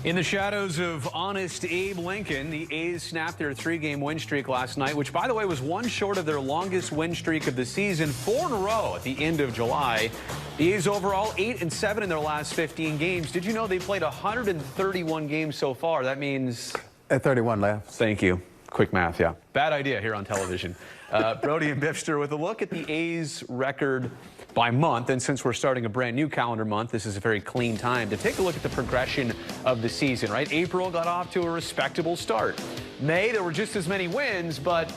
In the shadows of honest Abe Lincoln, the A's snapped their 3-game win streak last night, which, by the way, was one short of their longest win streak of the season, 4 in a row at the end of July. The A's overall 8-7 in their last 15 games. Did you know they played 131 games so far? That means... At 31 left. Thank you. Quick math, yeah. Bad idea here on television. Brody and Bipster with a look at the A's record by month. And since we're starting a brand new calendar month, this is a very clean time to take a look at the progression of the season, right? April got off to a respectable start. May, there were just as many wins, but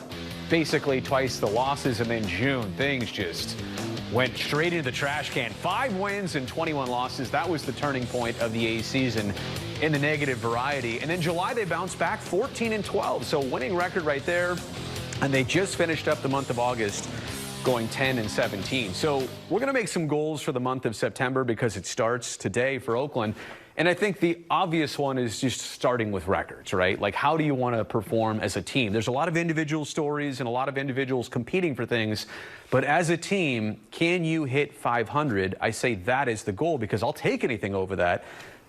basically twice the losses. And then June, things just went straight into the trash can. 5 wins and 21 losses. That was the turning point of the A's season in the negative variety. And then July, they bounced back 14-12. So winning record right there. And they just finished up the month of August going 10-17. So we're going to make some goals for the month of September because it starts today for Oakland. And I think the obvious one is just starting with records, right? Like, how do you want to perform as a team? There's a lot of individual stories and a lot of individuals competing for things. But as a team, can you hit 500? I say that is the goal because I'll take anything over that.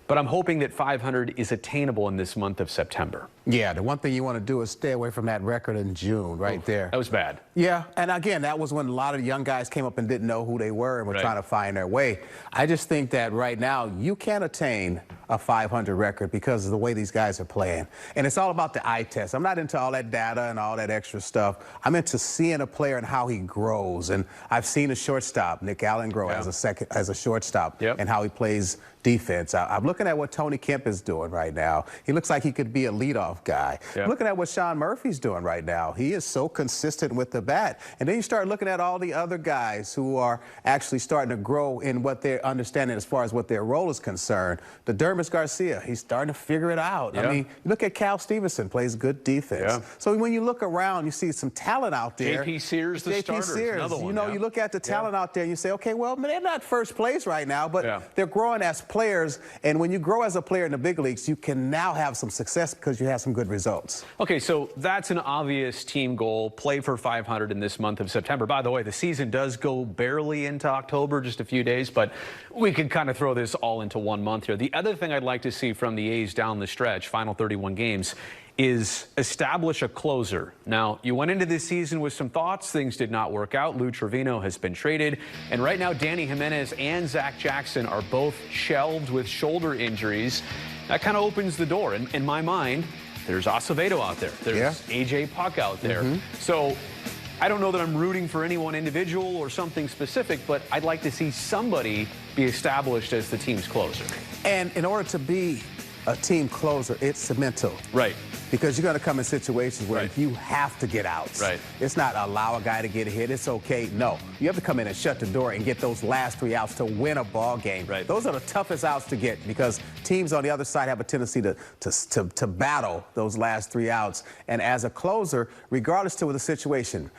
But I'm hoping that 500 is attainable in this month of September. Yeah, the one thing you want to do is stay away from that record in June right there. That was bad. Yeah, and again, that was when a lot of young guys came up and didn't know who they were and were trying to find their way. I just think that right now you can attain a 500 record because of the way these guys are playing. And it's all about the eye test. I'm not into all that data and all that extra stuff. I'm into seeing a player and how he grows. And I've seen a shortstop, Nick Allen, grow as a shortstop and how he plays defense. I'm looking at what Tony Kemp is doing right now. He looks like he could be a leadoff guy. I'm looking at what Sean Murphy's doing right now. He is so consistent with the bat. And then you start looking at all the other guys who are actually starting to grow in what they're understanding as far as what their role is concerned. The Dermis Garcia, he's starting to figure it out. I mean, you look at Cal Stevenson, plays good defense. So when you look around, you see some talent out there. J.P. Sears, the starter, another one. You know, you look at the talent out there and you say, okay, well, they're not first place right now, but they're growing as players. And when you grow as a player in the big leagues, you can now have some success because you have some good results. Okay, so that's an obvious team goal. Play for 500 in this month of September. By the way, the season does go barely into October, just a few days, but we can kind of throw this all into one month here. The other thing I'd like to see from the A's down the stretch, final 31 games, is establish a closer. Now, you went into this season with some thoughts. Things did not work out. Lou Trevino has been traded. And right now, Danny Jimenez and Zach Jackson are both shelved with shoulder injuries. That kind of opens the door. In my mind, there's Acevedo out there. There's A.J. Puck out there. So I don't know that I'm rooting for any one individual or something specific, but I'd like to see somebody be established as the team's closer. And in order to be a team closer, it's mental. Right. Because you're going to come in situations where you have to get outs. It's not allow a guy to get a hit. It's okay. No. You have to come in and shut the door and get those last 3 outs to win a ball game. Those are the toughest outs to get because teams on the other side have a tendency to battle those last 3 outs. And as a closer, regardless to the situation,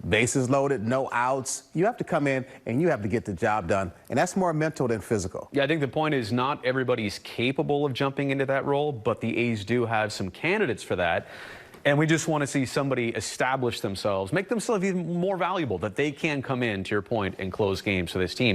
bases loaded, no outs, you have to come in and you have to get the job done. And that's more mental than physical. Yeah, I think the point is not everybody's capable of jumping into that role, but the A's do have some candidates for that. And we just want to see somebody establish themselves, make themselves even more valuable, that they can come in, to your point, and close games for this team.